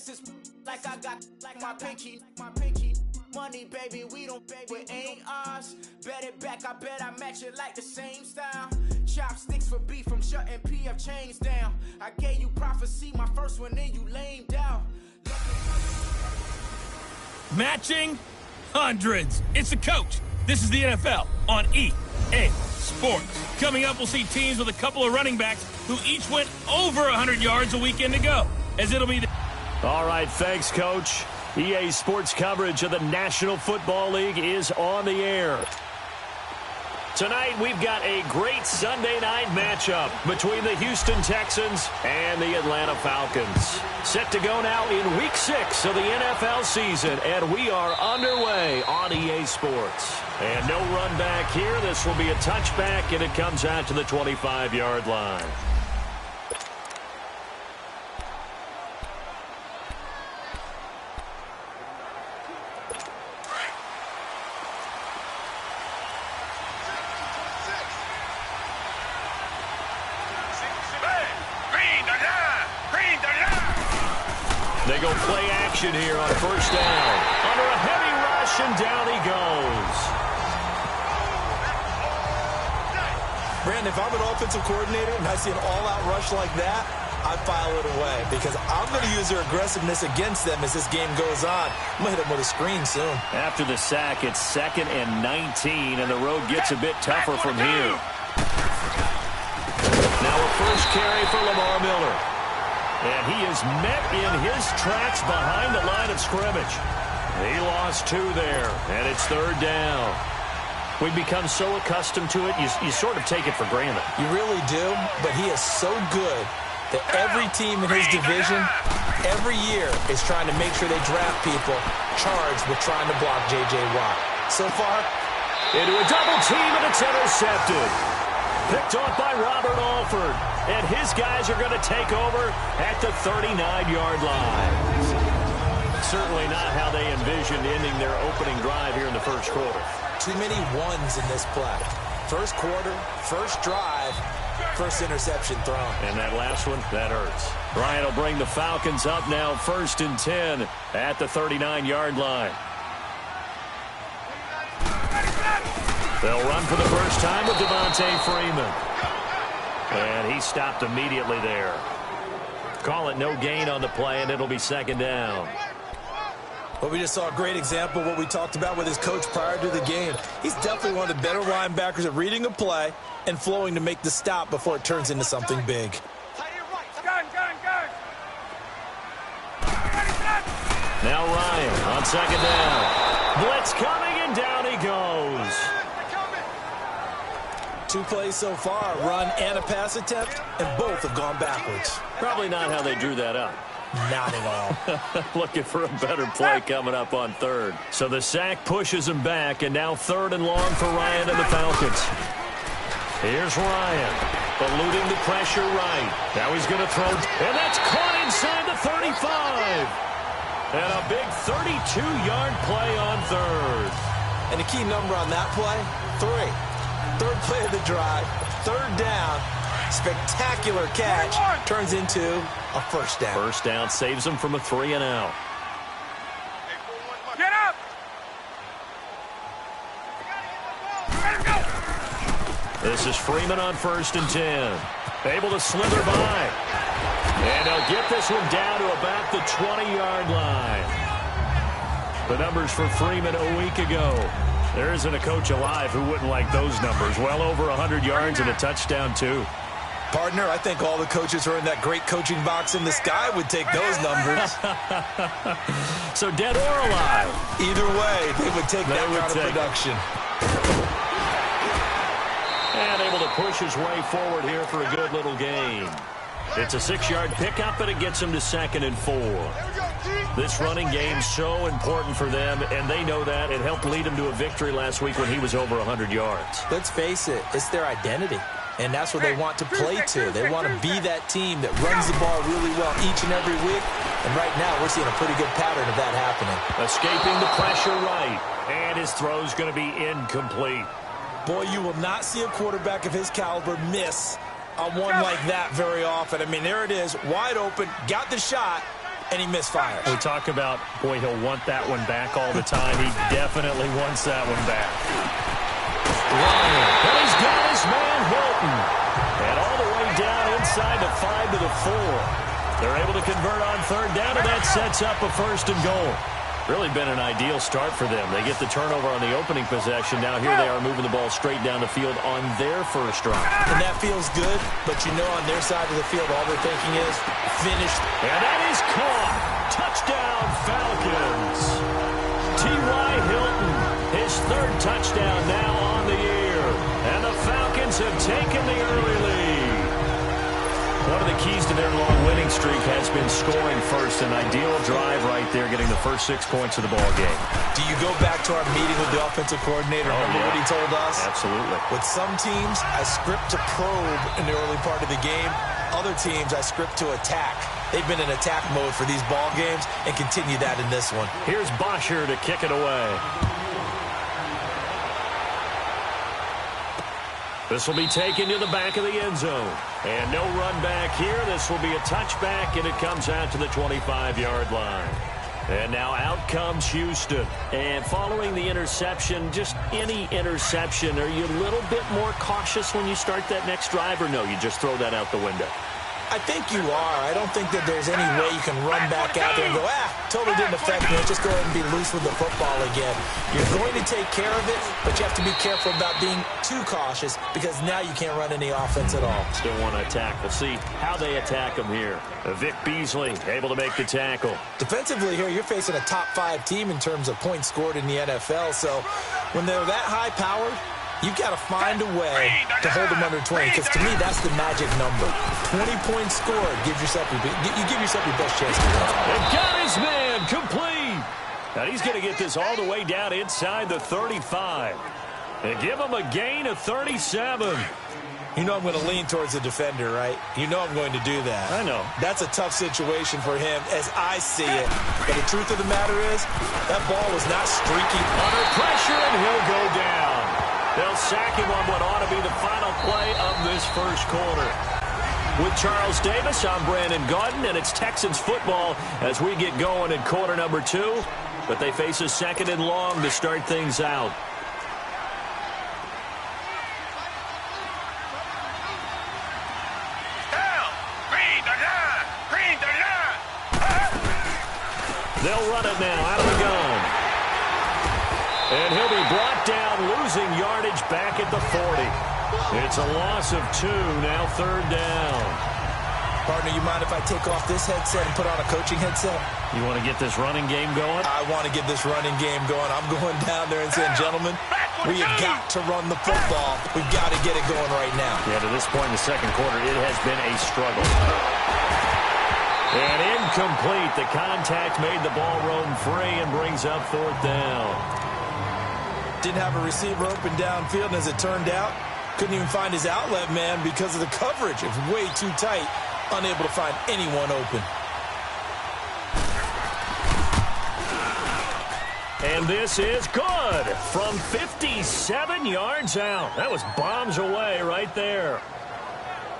This is like I got my pinky. Money, baby, we don't pay, it ain't ours. Bet it back, I bet I match it like the same style. Chopsticks for beef from shutting PF chains down. I gave you prophecy, my first one, then you lamed out. Matching hundreds. It's the coach. This is the NFL on EA Sports. Coming up, we'll see teams with a couple of running backs who each went over 100 yards a weekend ago, as it'll be the... All right, thanks, Coach. EA Sports coverage of the National Football League is on the air. Tonight, we've got a great Sunday night matchup between the Houston Texans and the Atlanta Falcons. Set to go now in Week 6 of the NFL season, and we are underway on EA Sports. And no run back here. This will be a touchback, and it comes out to the 25-yard line. They go play action here on first down. Under a heavy rush, and down he goes. Brandon, if I'm an offensive coordinator and I see an all-out rush like that, I file it away because I'm going to use their aggressiveness against them as this game goes on. I'm going to hit them with a screen soon. After the sack, it's 2nd and 19, and the road gets a bit tougher from here. Now a first carry for Lamar Miller. And he is met in his tracks behind the line of scrimmage. He lost 2 there, and it's 3rd down. We've become so accustomed to it, you sort of take it for granted. You really do, but he is so good that every team in his division, every year, is trying to make sure they draft people charged with trying to block J.J. Watt. So far, into a double team, and it's intercepted. Picked off by Robert Alford. And his guys are going to take over at the 39-yard line. Certainly not how they envisioned ending their opening drive here in the first quarter. Too many ones in this play. First quarter, first drive, first interception thrown. And that last one, that hurts. Bryant will bring the Falcons up now 1st and 10 at the 39-yard line. They'll run for the first time with Devontae Freeman. And he stopped immediately there. Call it no gain on the play, and it'll be 2nd down. Well, we just saw a great example of what we talked about with his coach prior to the game. He's definitely one of the better linebackers at reading a play and flowing to make the stop before it turns into something big. Now Ryan on 2nd down. Blitz coming, and down he goes. 2 plays so far, a run and a pass attempt, and both have gone backwards. Probably not how they drew that up. Not at all. Looking for a better play coming up on 3rd. So the sack pushes him back, and now 3rd and long for Ryan and the Falcons. Here's Ryan, eluding the pressure right. Now he's going to throw, and that's caught inside the 35. And a big 32-yard play on 3rd. And the key number on that play, 3. 3rd play of the drive, 3rd down, spectacular catch, turns into a first down. First down saves them from a 3-and-out. Get up! This is Freeman on 1st and 10. Able to slither by. And he'll get this one down to about the 20-yard line. The numbers for Freeman a week ago. There isn't a coach alive who wouldn't like those numbers. Well over 100 yards and a touchdown, too. Partner, I think all the coaches who are in that great coaching box in the sky would take those numbers. So dead or alive? Either way, they would take that kind of production. And able to push his way forward here for a good little gain. It's a 6-yard pickup, but it gets him to 2nd and 4. This running game's so important for them, and they know that. It helped lead them to a victory last week when he was over 100 yards. Let's face it, it's their identity, and that's what they want to play to. They want to be that team that runs the ball really well each and every week, and right now we're seeing a pretty good pattern of that happening. Escaping the pressure right, and his throw's going to be incomplete. Boy, you will not see a quarterback of his caliber miss on one like that very often. I mean, there it is, wide open, got the shot, and he misfires. We talk about, boy, he'll want that one back all the time. He definitely wants that one back. Ryan, and he's got his man Hilton. And all the way down inside the 5 to the 4. They're able to convert on third down, and that sets up a 1st and goal. Really been an ideal start for them. They get the turnover on the opening possession. Now here they are moving the ball straight down the field on their first drive. And that feels good, but you know on their side of the field all they're thinking is finish. And that is caught. Touchdown Falcons. T.Y. Hilton, his 3rd touchdown now on the year. And the Falcons have taken the early lead. One of the keys to their long winning streak has been scoring first. An ideal drive right there, getting the first 6 points of the ball game. Do you go back to our meeting with the offensive coordinator? Remember what he told us? Absolutely. With some teams, I script to probe in the early part of the game. Other teams, I script to attack. They've been in attack mode for these ball games and continue that in this one. Here's Bosher to kick it away. This will be taken to the back of the end zone. And no run back here. This will be a touchback, and it comes out to the 25-yard line. And now out comes Houston. And following the interception, just any interception, are you a little bit more cautious when you start that next drive, or no, you just throw that out the window? I think you are. I don't think that there's any way you can run back out there and go, totally didn't affect me. Just go ahead and be loose with the football again. You're going to take care of it, but you have to be careful about being too cautious because now you can't run any offense at all. Still want to attack. We'll see how they attack them here. Vic Beasley able to make the tackle. Defensively here, you're facing a top 5 team in terms of points scored in the NFL. So when they're that high-powered, you've got to find a way to hold them under 20, because to me, that's the magic number. 20 points scored. You give yourself your best chance to win. And got his man complete. And he's going to get this all the way down inside the 35. And give him a gain of 37. You know I'm going to lean towards the defender, right? You know I'm going to do that. I know. That's a tough situation for him as I see it. But the truth of the matter is, that ball was not streaking. Under pressure, and he'll go down. They'll sack him on what ought to be the final play of this first quarter. With Charles Davis, I'm Brandon Gaudin, and it's Texans football as we get going in quarter number 2. But they face a 2nd and long to start things out. They'll run it now out of the gun. And he'll be brought down, losing yardage back at the 40. It's a loss of 2, now 3rd down. Partner, you mind if I take off this headset and put on a coaching headset? You want to get this running game going? I want to get this running game going. I'm going down there and saying, gentlemen, we have got to run the football. We've got to get it going right now. Yeah, to this point in the second quarter, it has been a struggle. And incomplete. The contact made the ball roam free and brings up 4th down. Didn't have a receiver open downfield, and as it turned out, couldn't even find his outlet man because of the coverage. It was way too tight, unable to find anyone open. And this is good from 57 yards out. That was bombs away right there.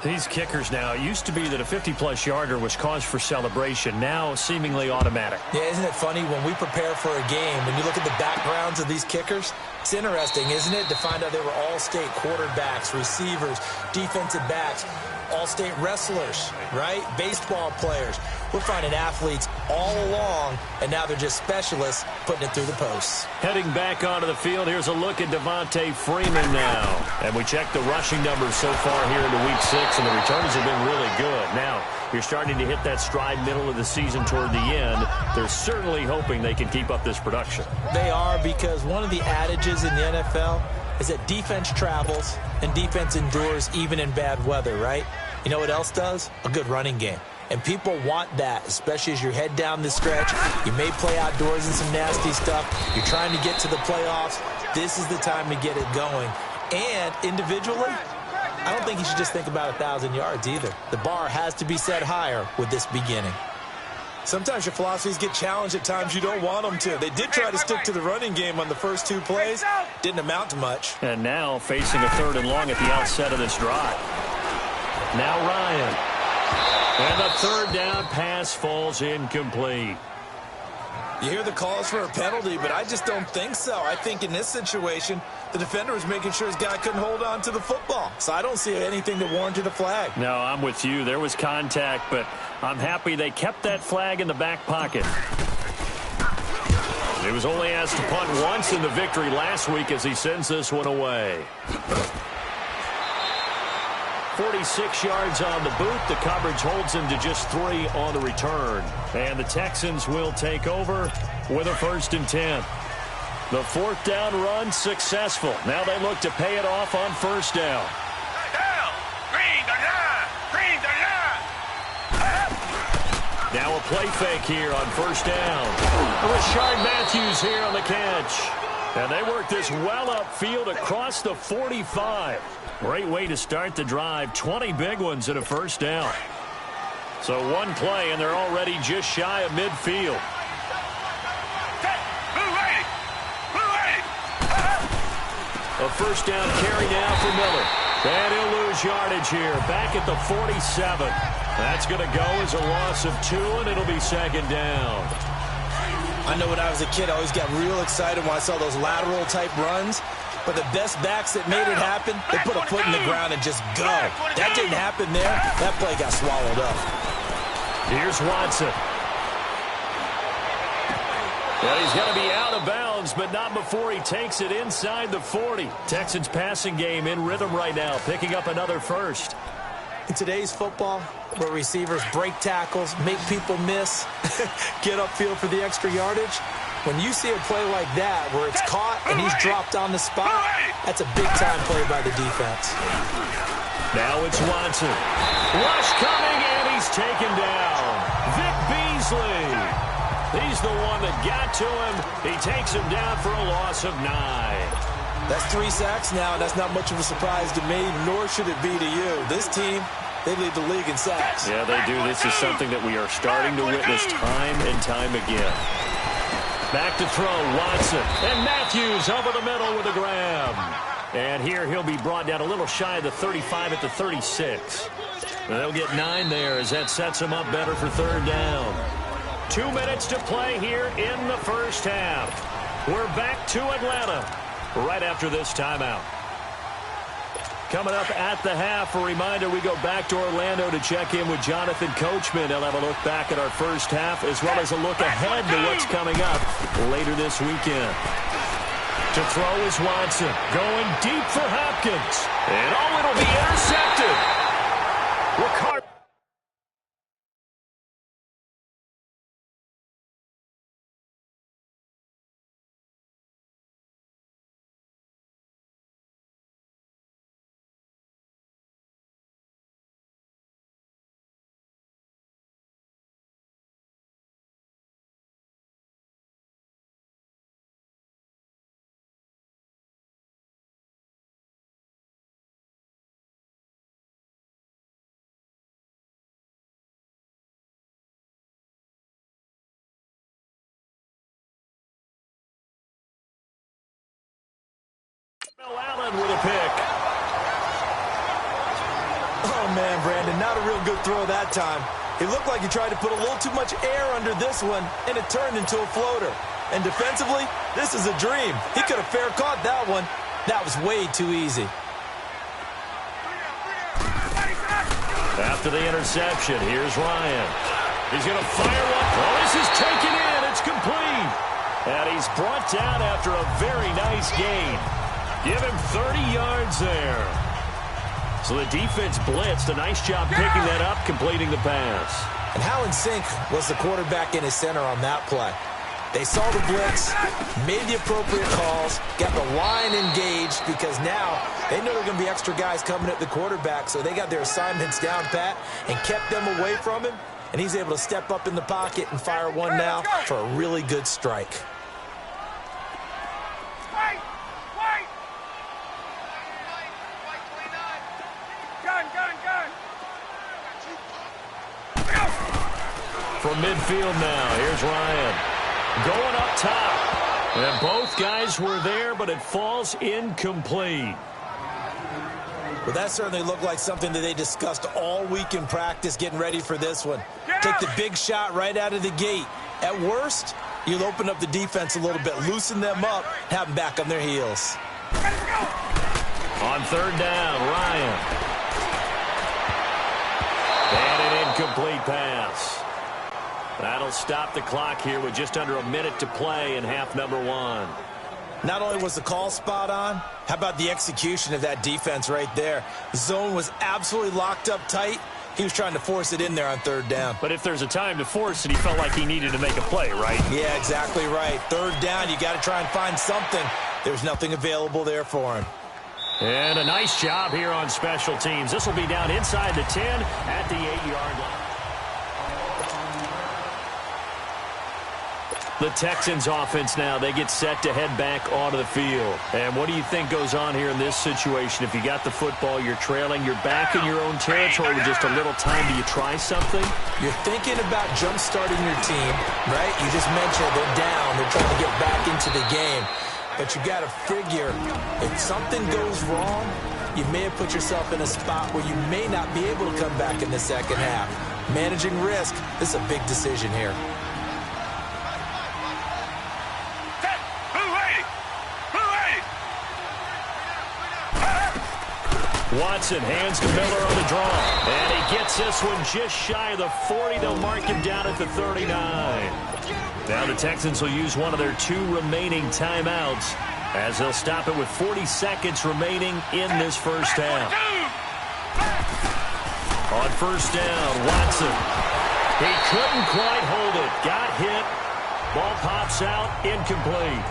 These kickers now, it used to be that a 50-plus yarder was cause for celebration, now seemingly automatic. Yeah, isn't it funny when we prepare for a game, when you look at the backgrounds of these kickers, it's interesting, isn't it, to find out they were all-state quarterbacks, receivers, defensive backs, all-state wrestlers, right? Baseball players. We're finding athletes all along, and now they're just specialists putting it through the posts. Heading back onto the field, here's a look at Devontae Freeman now. And we check the rushing numbers so far here into Week 6, and the returns have been really good. Now, you're starting to hit that stride middle of the season toward the end. They're certainly hoping they can keep up this production. They are, because one of the adages in the NFL is that defense travels and defense endures even in bad weather, right? You know what else does? A good running game. And people want that, especially as you head down the stretch. You may play outdoors in some nasty stuff. You're trying to get to the playoffs. This is the time to get it going. And individually, I don't think you should just think about 1,000 yards either. The bar has to be set higher with this beginning. Sometimes your philosophies get challenged at times you don't want them to. They did try to stick to the running game on the first 2 plays. Didn't amount to much. And now facing a 3rd and long at the outset of this drive. Now Ryan. And the third down pass falls incomplete. You hear the calls for a penalty, but I just don't think so. I think in this situation, the defender was making sure his guy couldn't hold on to the football. So I don't see anything that warranted a flag. No, I'm with you. There was contact, but I'm happy they kept that flag in the back pocket. He was only asked to punt once in the victory last week as he sends this one away. 46 yards on the boot. The coverage holds him to just 3 on the return. And the Texans will take over with a 1st and 10. The 4th down run successful. Now they look to pay it off on 1st down. Now a play fake here on 1st down. Rashard Matthews here on the catch. And they work this well upfield across the 45. Great way to start the drive. 20 big ones in a 1st down. So one play, and they're already just shy of midfield. A 1st down carry now for Miller. And he'll lose yardage here. Back at the 47. That's going to go as a loss of 2, and it'll be 2nd down. I know when I was a kid, I always got real excited when I saw those lateral-type runs. But the best backs that made it happen, they put a foot in the ground and just go. That didn't happen there. That play got swallowed up. Here's Watson. Well, he's going to be out of bounds, but not before he takes it inside the 40. Texans passing game in rhythm right now, picking up another 1st. In today's football, where receivers break tackles, make people miss, get upfield for the extra yardage, when you see a play like that where it's caught and he's dropped on the spot, that's a big-time play by the defense. Now it's Watson. Rush coming, and he's taken down. Vic Beasley. He's the one that got to him. He takes him down for a loss of 9. That's 3 sacks now, and that's not much of a surprise to me, nor should it be to you. This team, they lead the league in sacks. Yeah, they do. This is something that we are starting to witness time and time again. Back to throw, Watson. And Matthews over the middle with a grab. And here he'll be brought down a little shy of the 35 at the 36. And they'll get 9 there as that sets him up better for 3rd down. 2 minutes to play here in the 1st half. We're back to Atlanta right after this timeout. Coming up at the half, a reminder, we go back to Orlando to check in with Jonathan Coachman. He'll have a look back at our 1st half as well as a look ahead to what's coming up later this weekend. To throw is Watson, going deep for Hopkins. And it'll be intercepted. Ricard. Allen with a pick. Oh, man, Brandon, not a real good throw that time. It looked like he tried to put a little too much air under this one, and it turned into a floater. And defensively, this is a dream. He could have fair caught that one. That was way too easy. After the interception, here's Ryan. He's going to fire one. Oh, this is taken in. It's complete. And he's brought down after a very nice gain. Give him 30 yards there. So the defense blitzed. A nice job picking that up, completing the pass. And how in sync was the quarterback in his center on that play? They saw the blitz, made the appropriate calls, got the line engaged because now they know there are going to be extra guys coming at the quarterback, so they got their assignments down pat and kept them away from him, and he's able to step up in the pocket and fire one now for a really good strike. From midfield now, here's Ryan. Going up top. And both guys were there, but it falls incomplete. Well, that certainly looked like something that they discussed all week in practice getting ready for this one. Take the big shot right out of the gate. At worst, you'll open up the defense a little bit, loosen them up, have them back on their heels. On third down, Ryan. And an incomplete pass. That'll stop the clock here with just under a minute to play in half number 1. Not only was the call spot on, how about the execution of that defense right there? The zone was absolutely locked up tight. He was trying to force it in there on third down. But if there's a time to force it, he felt like he needed to make a play, right? Yeah, exactly right. Third down, you got to try and find something. There's nothing available there for him. And a nice job here on special teams. This will be down inside the 10 at the 8-yard line. The Texans offense now, they get set to head back onto the field. And what do you think goes on here in this situation? If you got the football, you're trailing, you're back in your own territory with just a little time. Do you try something? You're thinking about jump-starting your team, right? You just mentioned they're down. They're trying to get back into the game. But you got to figure, if something goes wrong, you may have put yourself in a spot where you may not be able to come back in the second half. Managing risk, this is a big decision here. Watson hands to Miller on the draw. And he gets this one just shy of the 40. They'll mark him down at the 39. Now the Texans will use one of their 2 remaining timeouts as they'll stop it with 40 seconds remaining in this first half. On first down, Watson. He couldn't quite hold it. Got hit. Ball pops out. Incomplete.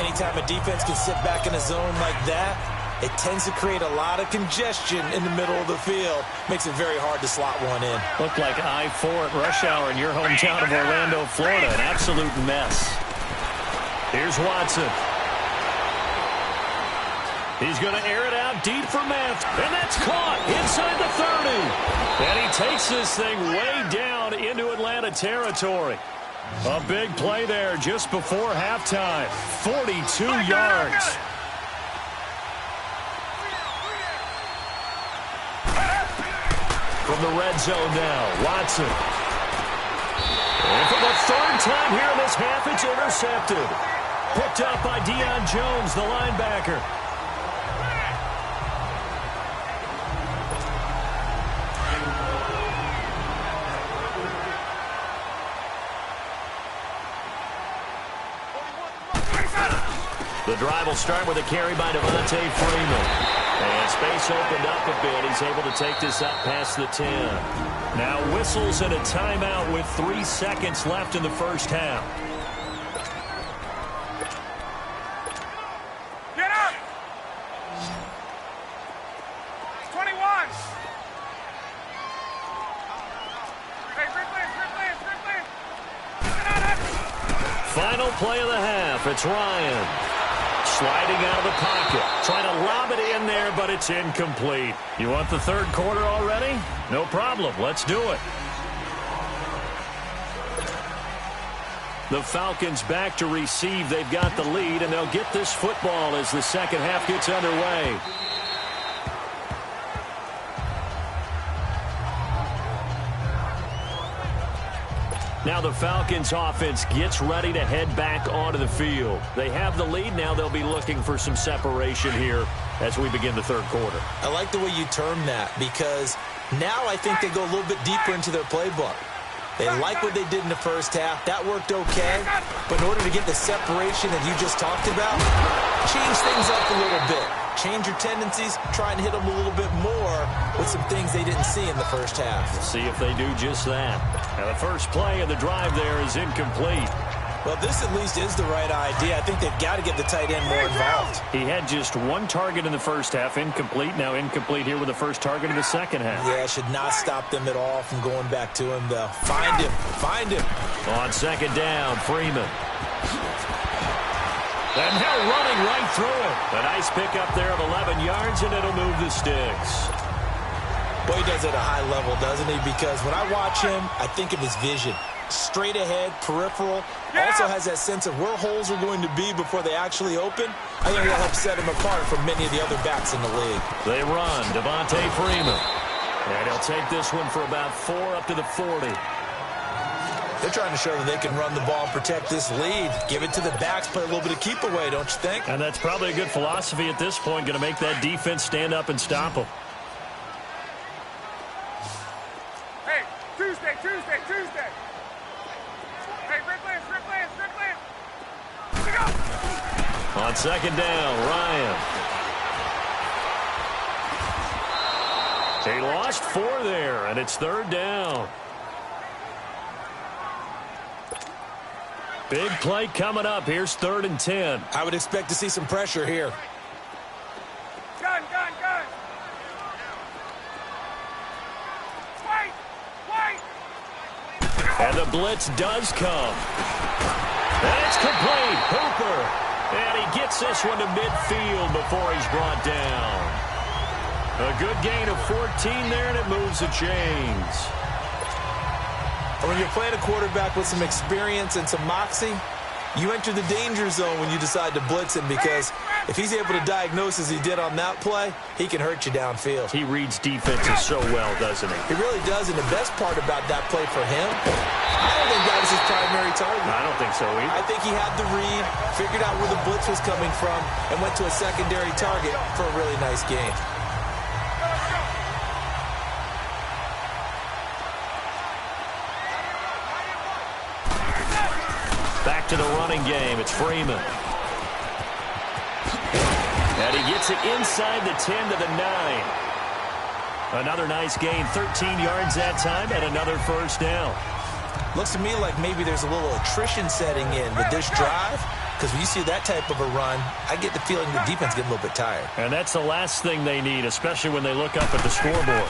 Anytime a defense can sit back in a zone like that, it tends to create a lot of congestion in the middle of the field. Makes it very hard to slot one in. Looked like I-4 at rush hour in your hometown of Orlando, Florida. An absolute mess. Here's Watson. He's going to air it out deep for Math. And that's caught inside the 30. And he takes this thing way down into Atlanta territory. A big play there just before halftime. 42 yards. From the red zone now, Watson. And for the third time here in this half, it's intercepted. Picked up by Deion Jones, the linebacker. The drive will start with a carry by Devontae Freeman. And space opened up a bit. He's able to take this up past the 10. Now whistles and a timeout with 3 seconds left in the first half. Get up! 21! Hey, Final play of the half. It's Ryan. Sliding out of the pocket. Trying to lob it in there, but it's incomplete. You want the third quarter already? No problem. Let's do it. The Falcons back to receive. They've got the lead, and they'll get this football as the second half gets underway. Now the Falcons offense gets ready to head back onto the field. They have the lead. Now they'll be looking for some separation here as we begin the third quarter. I like the way you term that because now I think they go a little bit deeper into their playbook. They like what they did in the first half. That worked okay. But in order to get the separation that you just talked about, change things up a little bit. Change your tendencies, try and hit them a little bit more with some things they didn't see in the first half. We'll see if they do just that. Now the first play of the drive there is incomplete. Well, this at least is the right idea. I think they've got to get the tight end more involved. He had just 1 target in the first half, incomplete. Now incomplete here with the first target in the second half. Yeah, should not stop them at all from going back to him, though. Find him. Find him. On second down, Freeman. And now running right through it. A nice pickup there of 11 yards, and it'll move the sticks. Boy, he does it at a high level, doesn't he? Because when I watch him, I think of his vision. straight ahead, peripheral. Also has that sense of where holes are going to be before they actually open. I think that'll help set him apart from many of the other backs in the league. They run. Devontae Freeman. And he'll take this one for about 4 up to the 40. They're trying to show that they can run the ball and protect this lead. Give it to the backs, play a little bit of keep away, don't you think? And that's probably a good philosophy at this point, going to make that defense stand up and stop them. Hey, Tuesday. Hey, Rick Lance. Pick up. On second down, Ryan. He lost 4 there, and it's third down. Big play coming up. Here's 3rd and 10. I would expect to see some pressure here. Gun. Wait. And the blitz does come. And it's complete. Hooper. And he gets this one to midfield before he's brought down. A good gain of 14 there, and it moves the chains. When you're playing a quarterback with some experience and some moxie, you enter the danger zone when you decide to blitz him, because if he's able to diagnose as he did on that play, he can hurt you downfield. He reads defenses so well, doesn't he? He really does, and the best part about that play for him, I don't think that was his primary target. I don't think so either. I think he had the read, figured out where the blitz was coming from, and went to a secondary target for a really nice game. Back to the running game. It's Freeman. And he gets it inside the 10 to the 9. Another nice gain. 13 yards that time and another first down. Looks to me like maybe there's a little attrition setting in with this drive, because when you see that type of a run, I get the feeling the defense getting a little bit tired. And that's the last thing they need, especially when they look up at the scoreboard.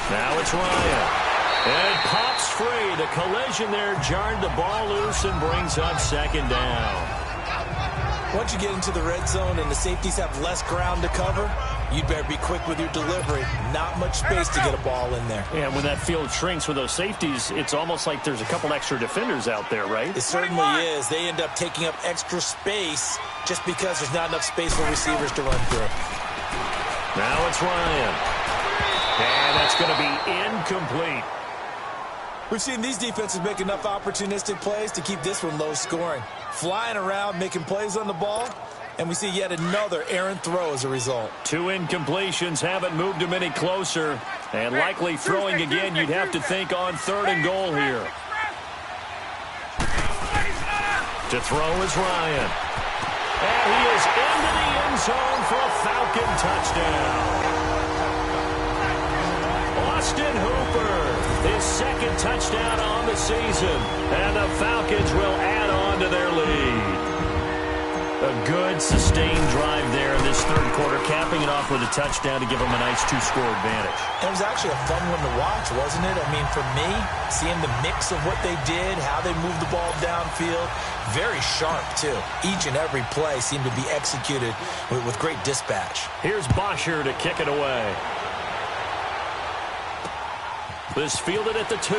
Now it's Ryan. And it pops free. The collision there jarred the ball loose and brings up second down. Once you get into the red zone and the safeties have less ground to cover, you'd better be quick with your delivery. Not much space to get a ball in there. Yeah, when that field shrinks with those safeties, it's almost like there's a couple extra defenders out there, right? It certainly is. They end up taking up extra space just because there's not enough space for receivers to run through. Now it's Ryan. And that's going to be incomplete. We've seen these defenses make enough opportunistic plays to keep this one low scoring. Flying around, making plays on the ball, and we see yet another errant throw as a result. 2 incompletions haven't moved him any closer. And likely throwing again, you'd have to think on 3rd and goal here. To throw is Ryan. And he is into the end zone for a Falcon touchdown. Austin Hooper, his 2nd touchdown on the season, and the Falcons will add on to their lead. A good, sustained drive there in this 3rd quarter, capping it off with a touchdown to give them a nice 2-score advantage. It was actually a fun one to watch, wasn't it? I mean, for me, seeing the mix of what they did, how they moved the ball downfield, very sharp, too. Each and every play seemed to be executed with great dispatch. Here's Bosher to kick it away. This fielded at the 2.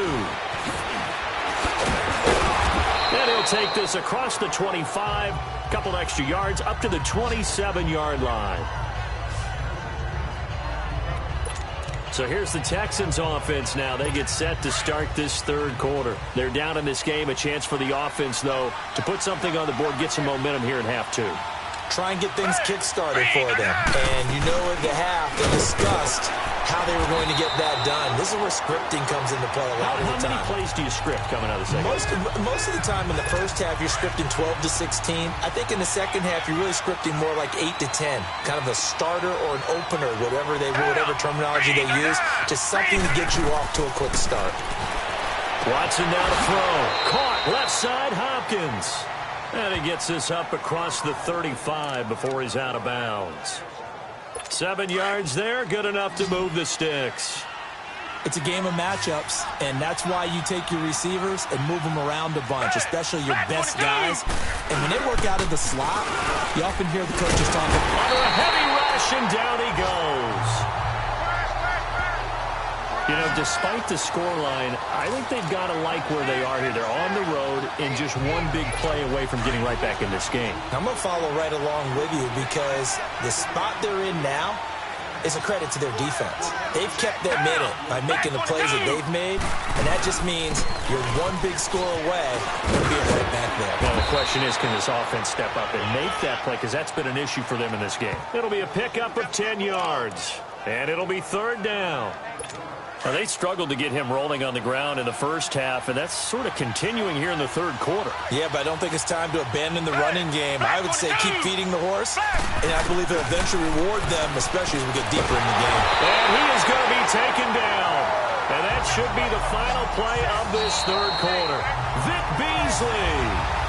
And he'll take this across the 25. Couple extra yards up to the 27-yard line. So here's the Texans offense now. They get set to start this 3rd quarter. They're down in this game. A chance for the offense, though, to put something on the board, get some momentum here in half 2. Try and get things kick-started for them. And you know at the half, they discussed how they were going to get that done. This is where scripting comes into play a lot of the time. How many plays do you script coming out of the second? Most of the time in the first half, you're scripting 12 to 16. I think in the second half, you're really scripting more like 8 to 10. Kind of a starter or an opener, whatever terminology they use. Just something to get you off to a quick start. Watson now to throw. Caught left side, Hopkins. And he gets this up across the 35 before he's out of bounds. 7 yards there, good enough to move the sticks. It's a game of matchups, and that's why you take your receivers and move them around a bunch, especially your best guys. And when they work out of the slot, you often hear the coaches talking. Under a heavy rush, and down he goes. You know, despite the scoreline, I think they've got to like where they are here. They're on the road and just one big play away from getting right back in this game. I'm going to follow right along with you because the spot they're in now is a credit to their defense. They've kept their minute by making the plays that they've made, and that just means you're one big score away from being right back there. Well, the question is, can this offense step up and make that play? Because that's been an issue for them in this game. It'll be a pickup of 10 yards, and it'll be 3rd down. Now, they struggled to get him rolling on the ground in the first half, and that's sort of continuing here in the 3rd quarter. Yeah, but I don't think it's time to abandon the running game. I would say keep feeding the horse, and I believe it'll eventually reward them, especially as we get deeper in the game. And he is going to be taken down. And that should be the final play of this 3rd quarter. Vic Beasley.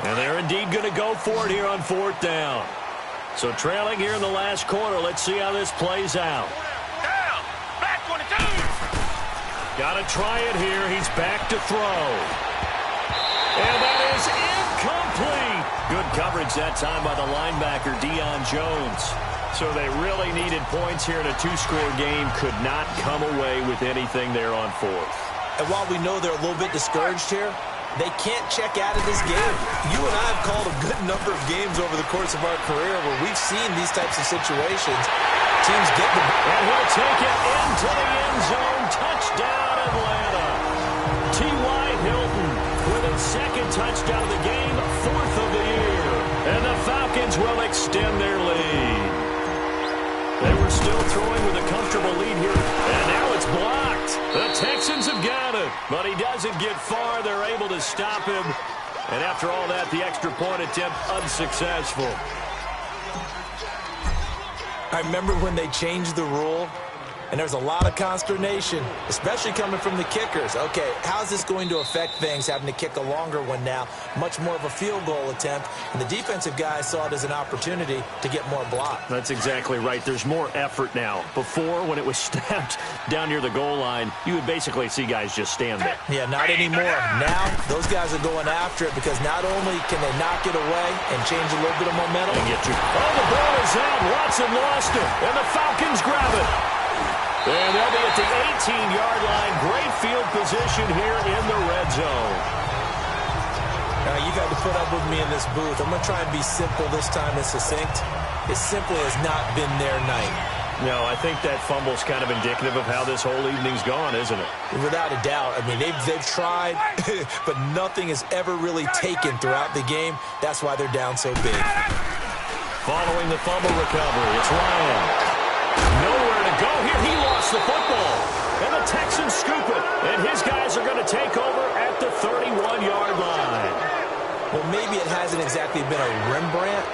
And they're indeed going to go for it here on 4th down. So trailing here in the last quarter. Let's see how this plays out. Down. Back 22. Got to try it here. He's back to throw. And that is incomplete. Good coverage that time by the linebacker, Deion Jones. So they really needed points here in a two-score game. Could not come away with anything there on fourth. And while we know they're a little bit discouraged here, they can't check out of this game. You and I have called a good number of games over the course of our career where we've seen these types of situations. Teams get the ball. And he'll take it into the end zone. Touchdown, Atlanta. T.Y. Hilton with his second touchdown of the game, fourth of the year. And the Falcons will extend their lead. They were still throwing with a comfortable lead here, and now it's blocked. The Texans have got it, but he doesn't get far. They're able to stop him. And after all that, the extra point attempt unsuccessful. I remember when they changed the rule, and there's a lot of consternation, especially coming from the kickers. Okay, how's this going to affect things, having to kick a longer one now, much more of a field goal attempt, and the defensive guys saw it as an opportunity to get more block. That's exactly right. There's more effort now. Before, when it was snapped down near the goal line, you would basically see guys just stand there. Yeah, not anymore. Now, those guys are going after it because not only can they knock it away and change a little bit of momentum. Oh, the ball is out. Watson lost it, and the Falcons grab it. And they'll be at the 18-yard line. Great field position here in the red zone. Now, you've had to put up with me in this booth. I'm going to try and be simple this time and succinct. It simply has not been their night. No, I think that fumble's kind of indicative of how this whole evening's gone, isn't it? Without a doubt. I mean, they've tried, but nothing has ever really taken throughout the game. That's why they're down so big. Following the fumble recovery, it's Ryan. Nowhere to go here. He lost the football. And the Texans scoop it. And his guys are going to take over at the 31-yard line. Well, maybe it hasn't exactly been a Rembrandt,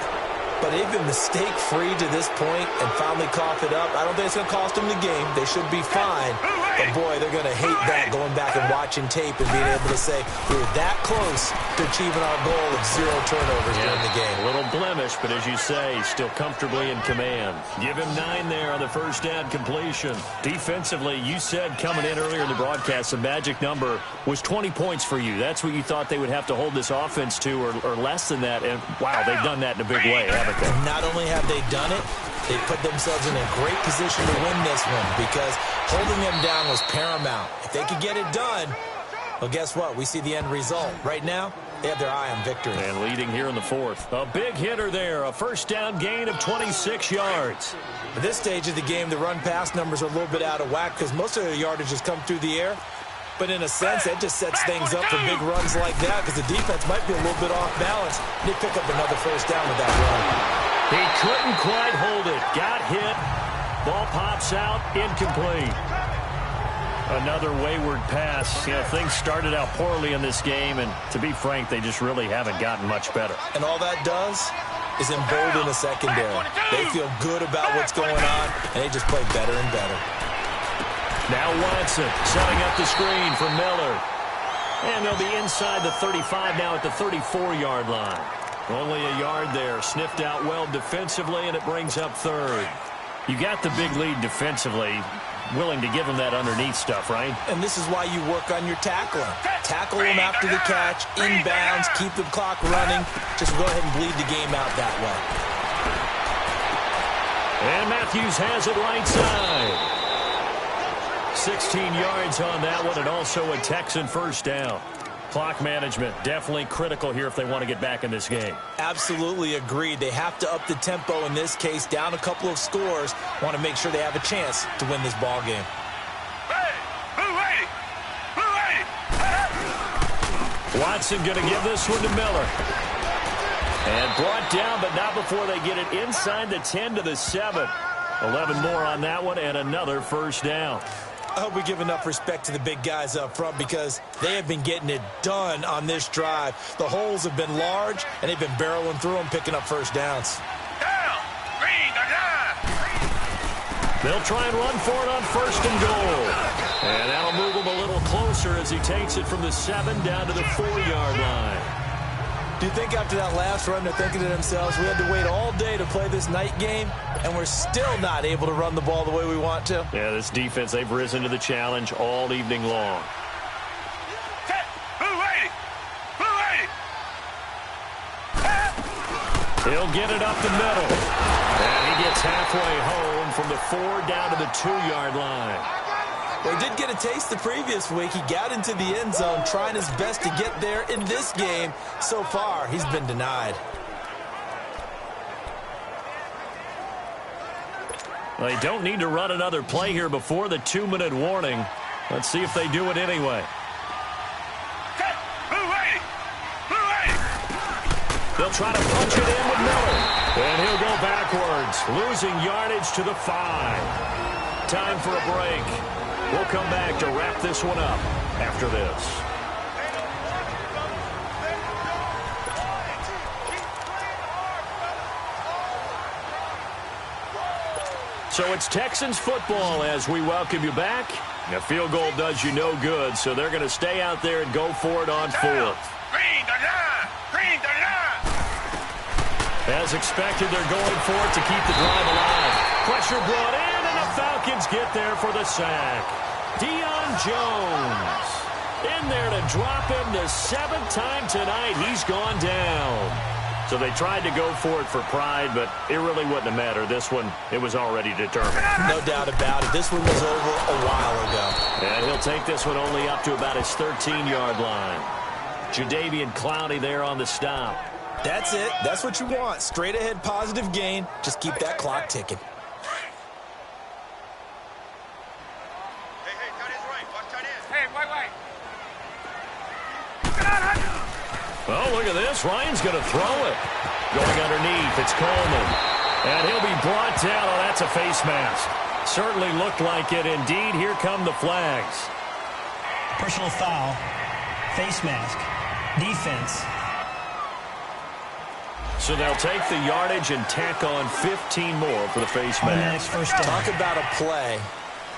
but they've been mistake-free to this point and finally coughed it up. I don't think it's going to cost them the game. They should be fine. But, boy, they're going to hate that, going back and watching tape and being able to say we were that close to achieving our goal of 0 turnovers during the game. A little blemish, but as you say, still comfortably in command. Give him 9 there on the first down completion. Defensively, you said coming in earlier in the broadcast, the magic number was 20 points for you. That's what you thought they would have to hold this offense to or less than that. And, wow, they've done that in a big way, haven't they? Not only have they done it, they put themselves in a great position to win this one because holding them down was paramount. If they could get it done, well, guess what? We see the end result. Right now, they have their eye on victory. And leading here in the fourth. A big hitter there. A first down gain of 26 yards. At this stage of the game, the run-pass numbers are a little bit out of whack because most of their yardage has come through the air. But in a sense, that just sets things up for big runs like that because the defense might be a little bit off balance. They pick up another first down with that run. He couldn't quite hold it. Got hit. Ball pops out. Incomplete. Another wayward pass. You know, things started out poorly in this game, and to be frank, they just really haven't gotten much better. And all that does is embolden the secondary. They feel good about what's going on, and they just play better and better. Now Watson setting up the screen for Miller. And they'll be inside the 35 now at the 34-yard line. Only a yard there. Sniffed out well defensively, and it brings up third. You got the big lead defensively. Willing to give them that underneath stuff, right? And this is why you work on your tackling. Tackle them after the catch, inbounds, keep the clock running. Just go ahead and bleed the game out that way. And Matthews has it right side. 16 yards on that one, and also a Texan first down. Clock management definitely critical here if they want to get back in this game. Absolutely agreed. They have to up the tempo in this case, down a couple of scores. Want to make sure they have a chance to win this ball game. Watson going to give this one to Miller. And brought down, but not before they get it inside the 10 to the 7. 11 more on that one, and another first down. I hope we give enough respect to the big guys up front because they have been getting it done on this drive. The holes have been large, and they've been barreling through them, picking up first downs. They'll try and run for it on first and goal. And that'll move him a little closer as he takes it from the 7 down to the 4-yard line. Do you think after that last run they're thinking to themselves, we had to wait all day to play this night game, and we're still not able to run the ball the way we want to? Yeah, this defense, they've risen to the challenge all evening long. He'll get it up the middle. And He gets halfway home from the 4 down to the 2-yard line. Well, he did get a taste the previous week. He got into the end zone trying his best to get there in this game. So far, he's been denied. They don't need to run another play here before the 2-minute warning. Let's see if they do it anyway. They'll try to punch it in with Miller. And he'll go backwards, losing yardage to the 5. Time for a break. We'll come back to wrap this one up after this. So it's Texans football as we welcome you back. A field goal does you no good, so they're going to stay out there and go for it on 4th. As expected, they're going for it to keep the drive alive. Pressure brought in, and the Falcons get there for the sack. Deion Jones in there to drop him the 7th time tonight. He's gone down. So they tried to go for it for pride, but it really wouldn't have mattered. This one, it was already determined. No doubt about it. This one was over a while ago. And he'll take this one only up to about his 13-yard line. Jadeveon Clowney there on the stop. That's it. That's what you want. Straight ahead positive gain. Just keep that clock ticking. Oh, look at this. Ryan's going to throw it. Going underneath, it's Coleman. And he'll be brought down. Oh, that's a face mask. Certainly looked like it. Indeed, here come the flags. Personal foul, face mask, defense. So they'll take the yardage and tack on 15 more for the face mask. First down. Talk about a play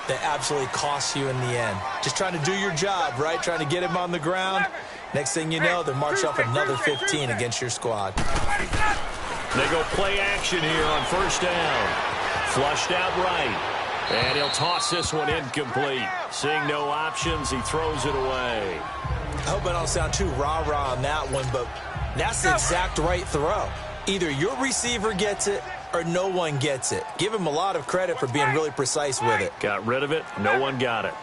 that absolutely costs you in the end. Just trying to do your job, right? Trying to get him on the ground. Next thing you know, they're marching off another 15 against your squad. They go play action here on first down. Flushed out right. And he'll toss this one incomplete. Seeing no options, he throws it away. I hope I don't sound too rah-rah on that one, but that's the exact right throw. Either your receiver gets it or no one gets it. Give him a lot of credit for being really precise with it. Got rid of it. No one got it.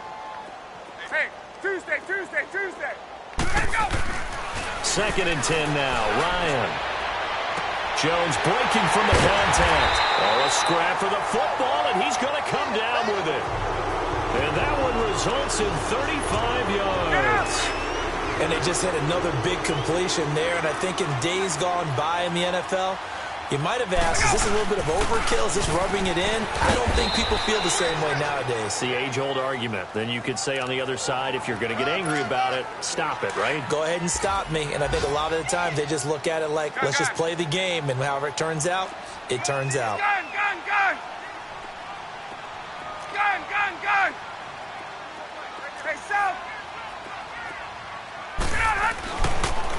Hey, Tuesday. 2nd and 10 now. Ryan. Jones breaking from the contact. Oh, a scrap for the football, and he's going to come down with it. And that one results in 35 yards. And they just had another big completion there, and I think in days gone by in the NFL, you might have asked, is this a little bit of overkill? Is this rubbing it in? I don't think people feel the same way nowadays. It's the age-old argument. Then you could say on the other side, if you're going to get angry about it, stop it, right? Go ahead and stop me. And I think a lot of the times they just look at it like, let's just play the game. And however it turns out, it turns out. Gun! Hey, South!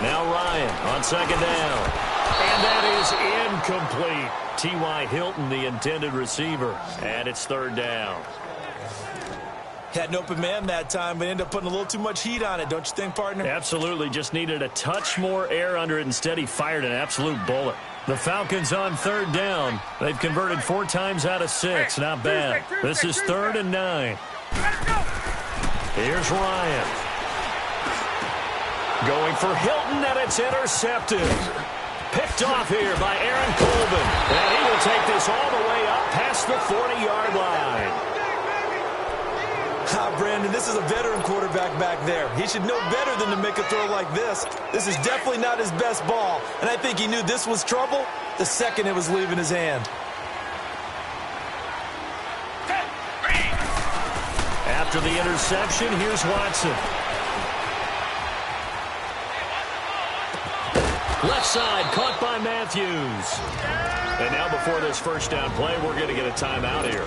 Now Ryan on 2nd down. And that is incomplete. T.Y. Hilton, the intended receiver. And it's 3rd down. Had an open man that time, but ended up putting a little too much heat on it, don't you think, partner? Absolutely. Just needed a touch more air under it. Instead, he fired an absolute bullet. The Falcons on 3rd down. They've converted 4 times out of 6. Not bad. This is 3rd and 9. Here's Ryan. Going for Hilton, and it's intercepted. Picked off here by Aaron Colvin. And he will take this all the way up past the 40-yard line. Brandon, this is a veteran quarterback back there. He should know better than to make a throw like this. This is definitely not his best ball. And I think he knew this was trouble the second it was leaving his hand. After the interception, here's Watson. Left side, caught by Matthews. And now before this first down play, we're going to get a timeout here,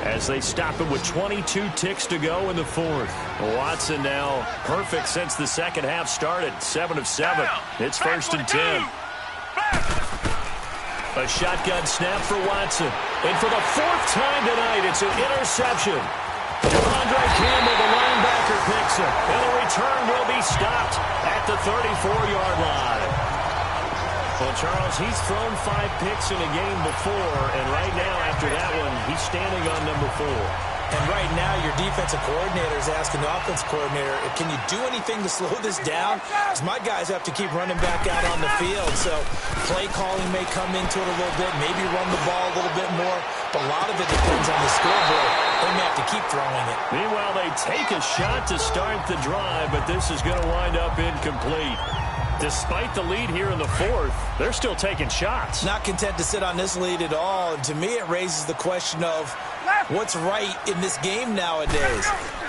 as they stop him with 22 ticks to go in the 4th. Watson now perfect since the second half started. 7 of 7. It's 1st and 10. A shotgun snap for Watson. And for the 4th time tonight, it's an interception. DeAndre Campbell, the linebacker, picks him. And the return will be stopped at the 34-yard line. Well, Charles, he's thrown 5 picks in a game before, and right now, after that one, he's standing on number 4. And right now, your defensive coordinator is asking the offensive coordinator, can you do anything to slow this down? Because my guys have to keep running back out on the field. So play calling may come into it a little bit, maybe run the ball a little bit more. But a lot of it depends on the scoreboard. They may have to keep throwing it. Meanwhile, they take a shot to start the drive, but this is going to wind up incomplete. Despite the lead here in the 4th, they're still taking shots. Not content to sit on this lead at all. And to me, it raises the question of what's right in this game nowadays.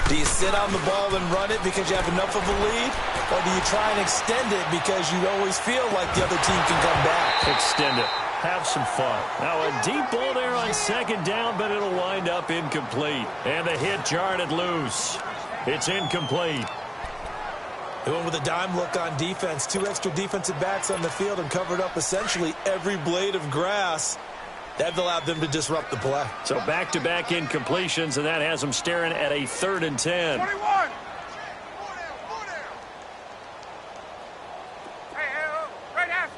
Do you sit on the ball and run it because you have enough of a lead? Or do you try and extend it because you always feel like the other team can come back? Extend it. Have some fun. Now a deep ball there on 2nd down, but it'll wind up incomplete. And the hit jarred it loose. It's incomplete. They went with a dime look on defense. 2 extra defensive backs on the field and covered up essentially every blade of grass. That allowed them to disrupt the play. So back-to-back incompletions, and that has them staring at a 3rd and 10. 21. Hey, straight ass.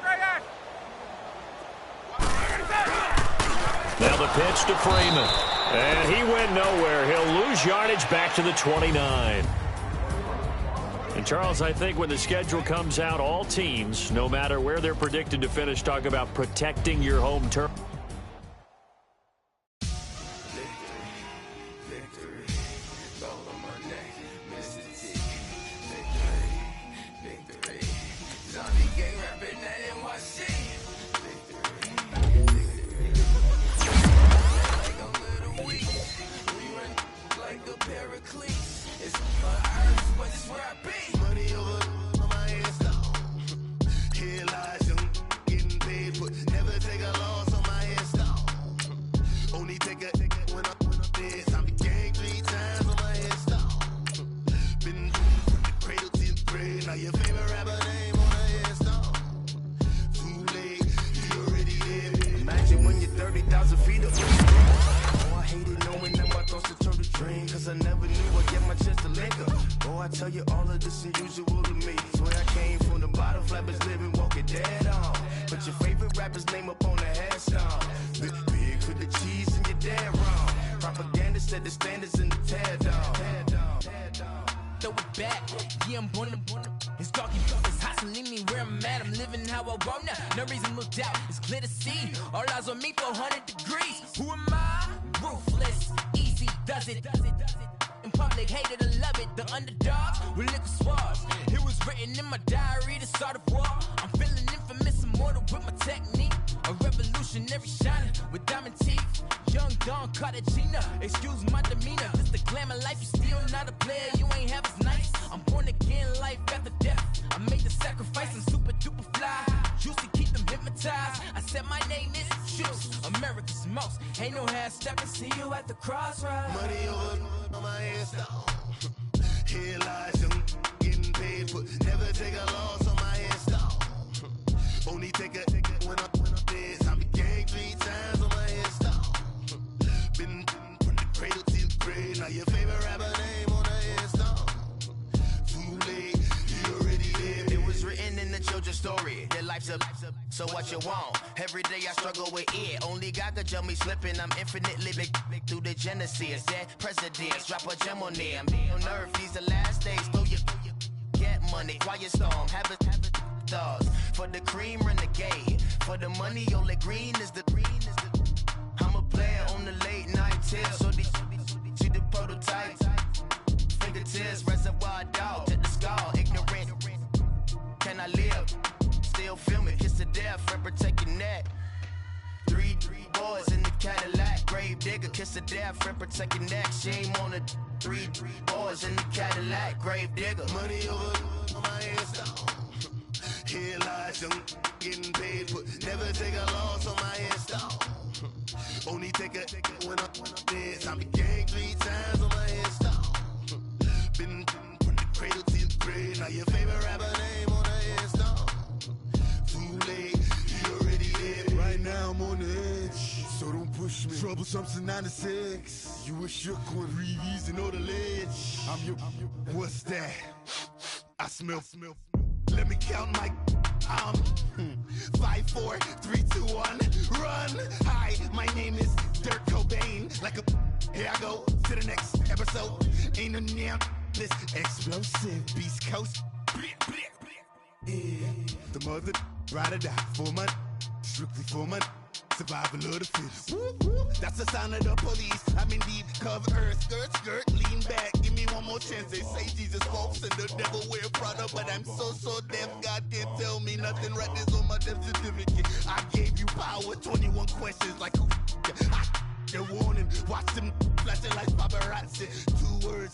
Now the pitch to Freeman. And he went nowhere. He'll lose yardage back to the 29. And, Charles, I think when the schedule comes out, all teams, no matter where they're predicted to finish, talk about protecting your home turf. So what you want? Every day I struggle with it. Only God could tell me slipping. I'm infinitely big through the genesis. Dead presidents, drop a gem on them. On earth, these the last days. Throw your get money, quiet storm. Have a thoughts for the cream renegade. For the money, only green is the. I'm a player on the late night tip. So these the prototype. Fingertips, reservoir dog to the skull. Ignorant. Can I live? Still film it, kiss to death, friend protect your neck. Three boys in the Cadillac, grave digger, kiss to death, friend protect your neck. Shame on the three boys in the Cadillac, grave digger. Money over on my hands down. Here lies young, getting paid, but never take a loss on my hands down. Only take a when I'm dead. I be gang 3 times on my hands down. Been from the cradle to the grave. Now your favorite rapper name on the hands down. Right now I'm on the edge, so don't push me. Troublesome to 96. You a shook one, Reeves and all the ledge. I'm your, what's that? I smell. Let me count my 5, 4, 3, 2, 1, run. Hi, my name is Dirk Cobain. Like a, here I go to the next episode. Ain't no damn this explosive Beast Coast. Yeah, the mother ride or die for my strictly for my survival of the fittest. That's the sound of the police. I'm in deep cover earth, skirt, lean back. Give me one more chance. They say Jesus walks and the devil wear Prada, but I'm so deaf. God can't tell me nothing. Right this on my death certificate. I gave you power. 21 questions like who? The warning. Watch them flashing like paparazzi. 2 words.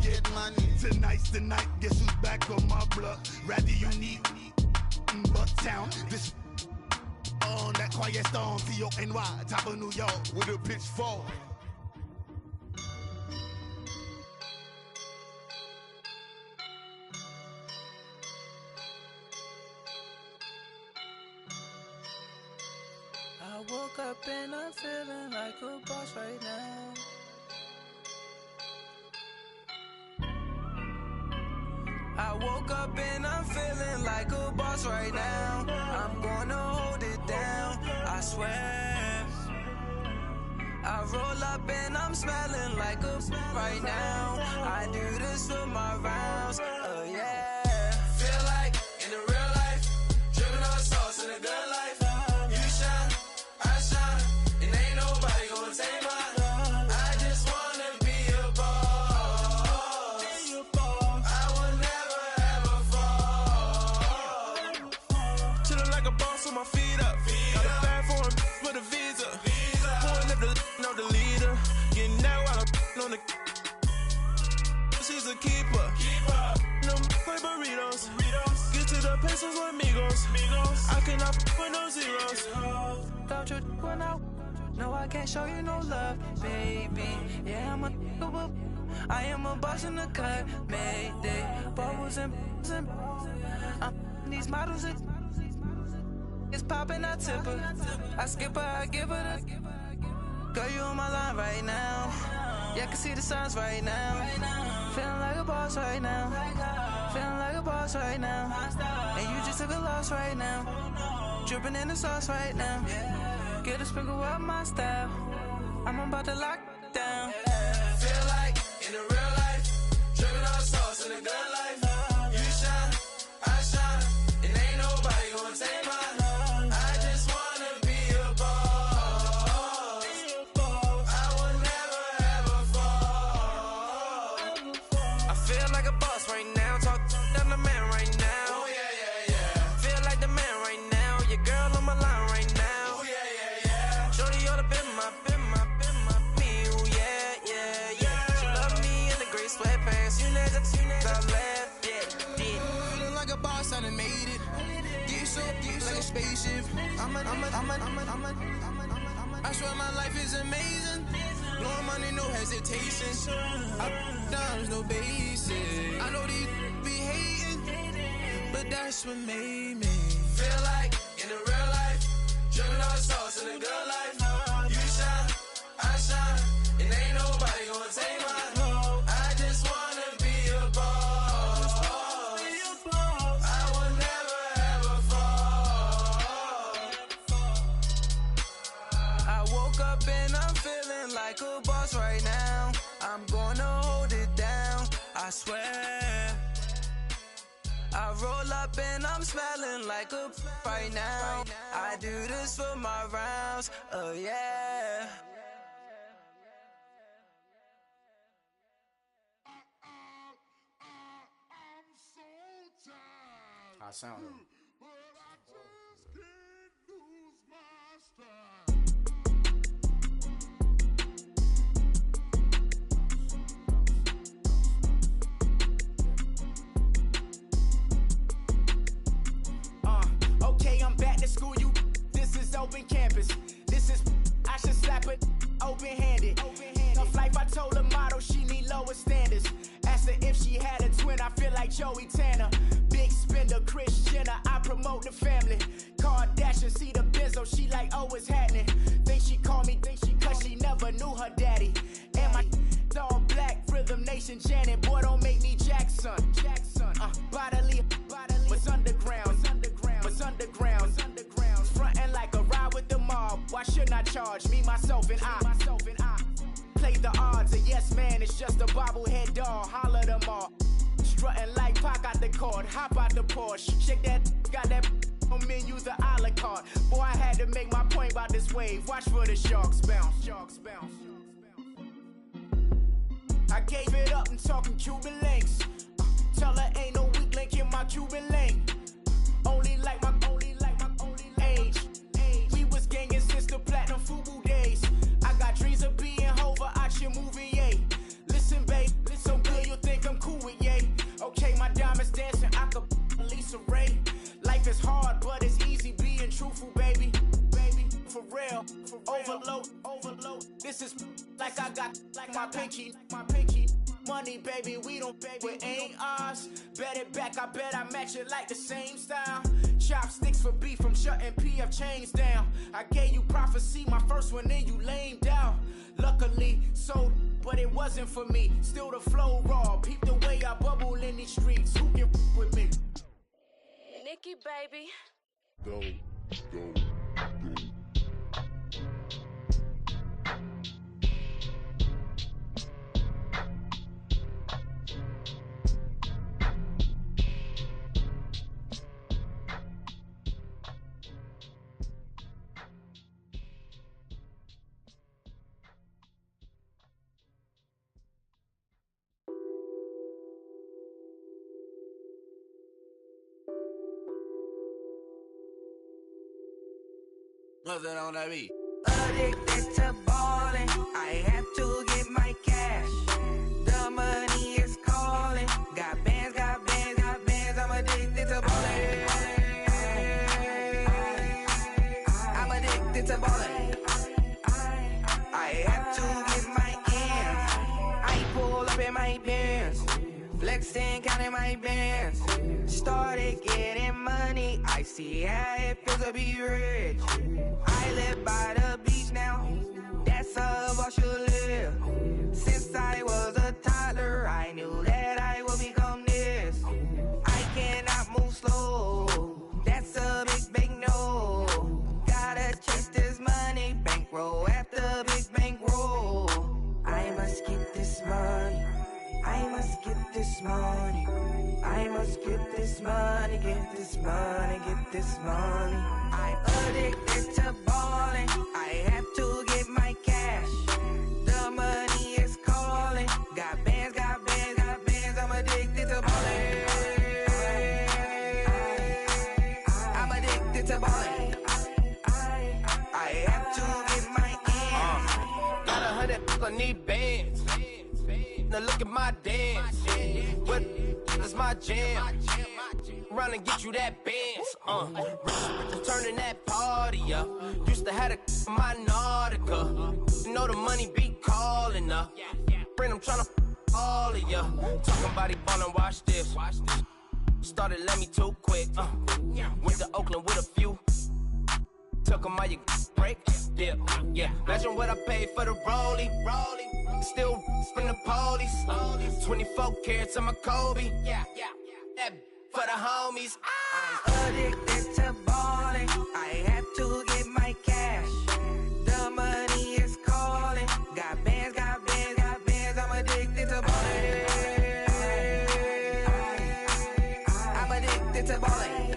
Get money. Tonight's the night. Guess who's back on my block? Rather unique, Bucktown. This on that quiet storm, T-O-N-Y, top of New York with a pitchfork. I woke up and I'm feeling like a boss right now. I woke up and I'm feeling like a boss right now. I'm gonna hold it down, I swear. I roll up and I'm smelling like a right now. I do this for my rounds, oh yeah. Feel like in the real life, dripping on sauce in the good life. You shine, I shine, and ain't nobody gonna take mine. I just wanna be a boss. I will never ever fall. Chillin' like a boss with my feet up. Got a bag for him with a visa. Pulling up the no the leader. Getting out while I'm on the. She's a keeper. No play burritos. Get to the pesos with amigos. I cannot with no zeros. Don't you run out? No, I can't show you no love, baby. Yeah, I am a boss in the cut. Mayday. Bubbles and these models. It's popping, I tip her. I skip her, I give her the. Girl, you on my line right now. Yeah, I can see the signs right now. Feeling like a boss right now. Feeling like a boss right now. And you just took a loss right now. Dripping in the sauce right now. Get a sprinkle up my style. I'm about to lock down. Feel like in the real life, dripping on sauce in the good life. You shine, I shine, and ain't nobody gonna take mine. Spaceship. I swear my life is amazing. Blowing money, no hesitation. Dimes, no basic. I know these be hating, but that's what made me feel like in the real life, dripping on sauce in the good life. You shine, I shine, and ain't nobody gonna take mine. I just wanna be a boss. I will never ever fall. I woke up and I'm feeling like a boss right now. I'm gonna hold it down, I swear. I roll up and I'm smelling like a right now. I do this for my rounds, oh yeah. How I sound? Okay, I'm back to school, you. This is open campus. This is, I should slap it open-handed. Tough life, I told the model she need lower standards. Asked her if she had a twin, I feel like Joey Tanner. Big spender, Chris Jenner, I I should not charge me, myself, and I. Play the odds, a yes man is just a bobblehead doll. Holler them all. Strutting like Pac out the court, hop out the Porsche. Shake that, got that on menu, the a la carte. Boy, I had to make my point about this wave. Watch for the sharks bounce. I gave it up and talking Cuban links. Tell her ain't no weak link in my Cuban link. Only like my age. We was gangin' since the platinum FUBU days. I got dreams of being Hova out your movie, yay. Listen, babe, so good you'll think I'm cool with yay. Okay, my diamonds dancing, I could Lisa Ray. Life is hard, but it's easy being truthful, baby. For real, overload. This is like I got like my pinky. Money, baby, we don't pay, it ain't ours. Bet it back, I bet I match it like the same style. Chopsticks for beef from shutting PF chains down. I gave you prophecy, my first one, then you lamed out. Luckily, sold, but it wasn't for me. Still the flow raw, peep the way I bubble in these streets. Who can with me? Nikki, baby. Go. What's that on that beat? Addicted to ballin', I have to get my cash. The money is calling. Got bands, I'm addicted to ballin'. I'm addicted to ballin'. I have to get my ends. I pull up in my Benz, flexing, counting my bands. Started getting money, I see how it feels to be rich. I live by the beach now, that's how I should live. Since I was a toddler, I knew that I would become this. I cannot move slow, that's a big no. Gotta chase this money, bankroll after big bankroll. I must get this money, I must get this money. I must get this money, get this money, get this money. I'm addicted to ballin', I have to get my cash. The money is calling. Got bands, I'm addicted to ballin'. I'm addicted to ballin'. I have to get my ends. Got 100, I need bands. Now look at my dance. What is my jam? Run and get you that bands. Turning that party up. Used to have a my Nautica. You know the money be calling up. Friend, I'm tryna all of ya. Talking about he ballin', watch this. Started let me too quick. Went to Oakland with a few. Took 'em all you break. Yeah. Imagine what I paid for the rollie. Still from the police. 24 carats on my Kobe. Yeah. That for the homies. I'm addicted to ballin', I have to get my cash. The money is calling. Got bands, I'm addicted to ballin'. I'm addicted to ballin'.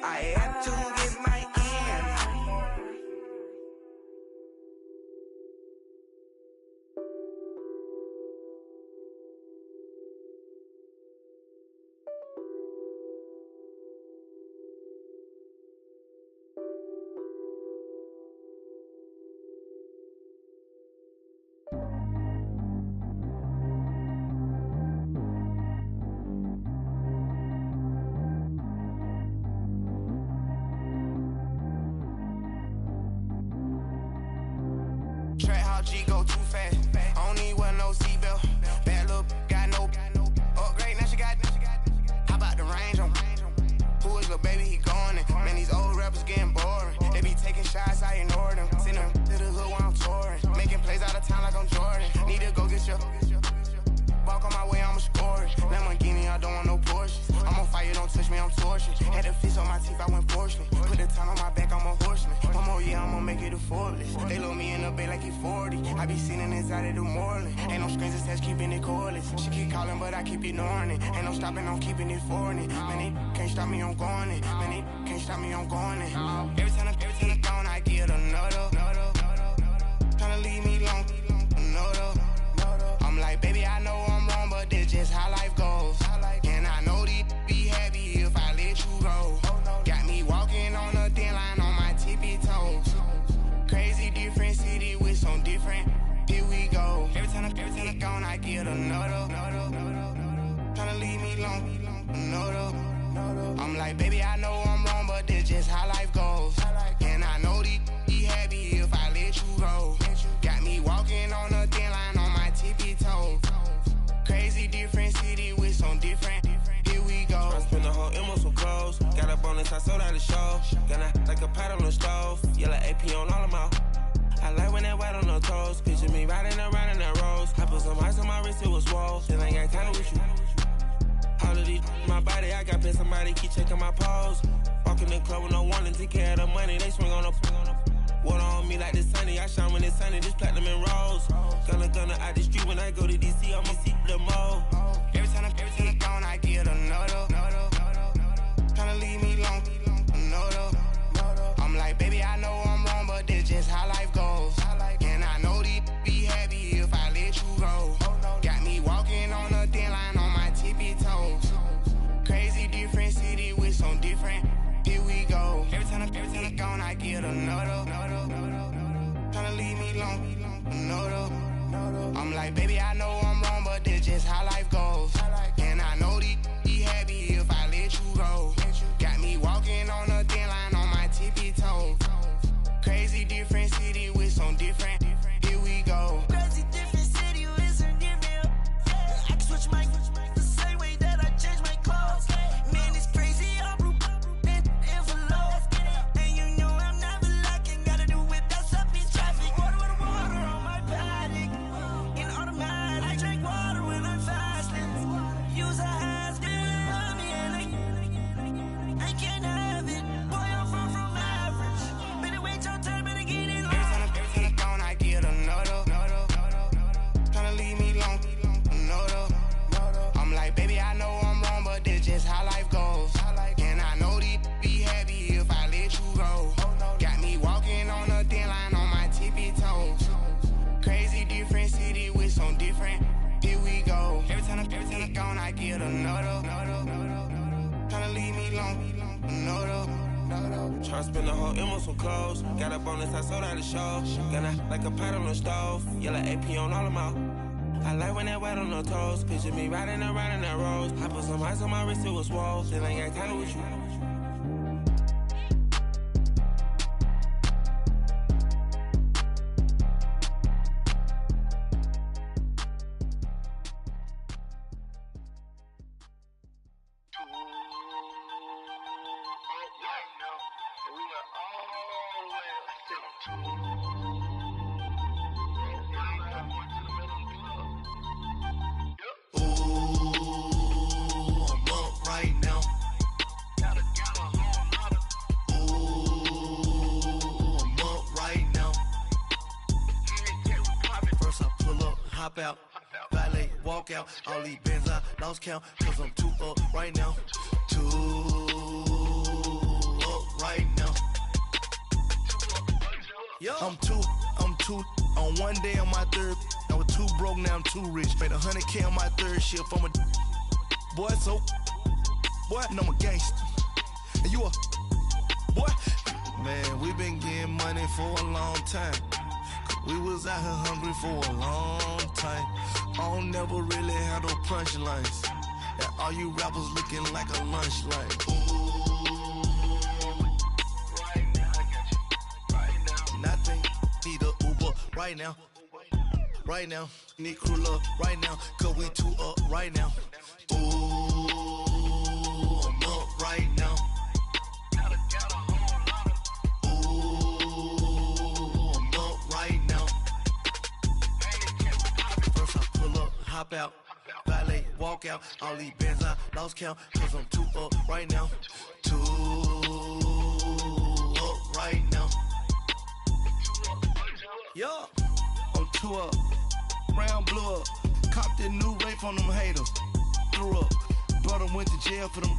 I have to get my ends. Track how G go too fast. I don't need one, no seatbelt. Bad little got no upgrade. Now she got. How about the range on? Who is little baby? He going in. Man, these old rappers getting boring. They be taking shots, I ignore them. Send them to the hood while I'm touring. Making plays out of town like I'm Jordan. Need to go get your. Walk on my way, I'ma score it. Lamborghini, I don't want no Porsches. I'm on fire, don't touch me, I'm tortured. Had the fish on my teeth, I went fortunate. Put the time on my back, I'm a horseman. One more year, I'm effortless. They load me in the bay like he 40. I be sitting inside of the Moreland. Ain't no screens attached, keeping it cordless. She keep calling, but I keep ignoring it. Ain't no stopping, I'm keeping it for it. Man, they can't stop me, I'm going it. Man, they can't stop me, I'm going it. Every time I'm gone, I get another. Tryna leave me long, another. I'm like, baby, I know I'm wrong, but this just how life goes. And I know these be happy if I let you go. Got me walking on a thin line on my tippy toes. Crazy different city with some different. Here we go. Every time I'm gone, I get another. Tryna leave me long, another. I'm like, baby, I know I'm wrong, but this just how life goes. And I know these be happy if I let you go. Got me walking on a thin line on my tippy toes. Crazy different city with some different. Here we go. I spent the whole M on some clothes. Got a bonus, I sold out the show. Gonna like a pot on the stove. Yellow AP on all of my. I like when that white on the toes. Picture me riding around in that rose. I put some ice on my wrist, it was swole. Still ain't got time with you. All of these, my body, I got been somebody keep checking my pose. Walk in the club with no warning, take care of the money. They swing on the. Water on me like the sunny, I shine when it's sunny. This platinum and rose. Gonna out the street when I go to DC. I'm gonna see the mo. Every time I'm gone, I get another. Tryna leave me long, another. I'm like, baby, I know I'm wrong, but this just how life goes. And I know these be happy if I let you go. Got me walking on a thin line on my tippy toes. Crazy different city with some different. Here we go. Every time I'm gone, I get another. Tryna leave me long, another. I'm like, baby, I know I'm wrong, but this just how life goes. And I know these be happy if I let you go. Got me walking on a thin line on my tippy toes. Crazy different city with some different. Here we go. Crazy different city with some different. I can switch my the same way that I change my clothes. Man, it's crazy. I'm blue envelope. And you know I'm never lacking. Gotta do it, that's up in traffic. Water on my paddock. In automatic. I drink water when I'm fasting. Use a has on me and I can't have it. Boy, I'm far from average. Better wait your turn, better get it long. Every time I'm gone, I get another. Tryna leave me long, another. I'm like, baby, I know I'm wrong, but this just how life goes. And I know these be happy if I let you go. Got me walking on a thin line on my tippy toes. Crazy different city with some different. Here we go. Every time I'm gone, I get another. Tryna leave me long, another. Tryna spend the whole M on some clothes. Got a bonus, I sold out the show. Gonna like a pot on the stove. Yellow AP on all of my. I like when that white on the toes. Picture me riding around in that rose. I put some ice on my wrist, it was swole. Still ain't got time with you. Hop out, valet, walk out. All these bands I lost count, cause I'm too up right now. Too up right now. I'm two on one day on my third. I was too broke, now I'm too rich. Made 100K on my third shift. I'm a boy, so boy, and I'm a gangster. And you a boy. Man, we been getting money for a long time. We was out here hungry for a long time. I don't never really have no punchlines. And all you rappers looking like a lunch line. Right now, I got you. Right now. Nothing, need a Uber right now. Right now, need crew up right now. Cause we too up right now. Ooh, I'm up right now. Hop out, valet, walk out. All these bands I lost count, cause I'm too up right now. Too up right now. Yeah. On 2 up. Round blew up. Copped that new rape on them haters. Threw up. Brother went to jail for them.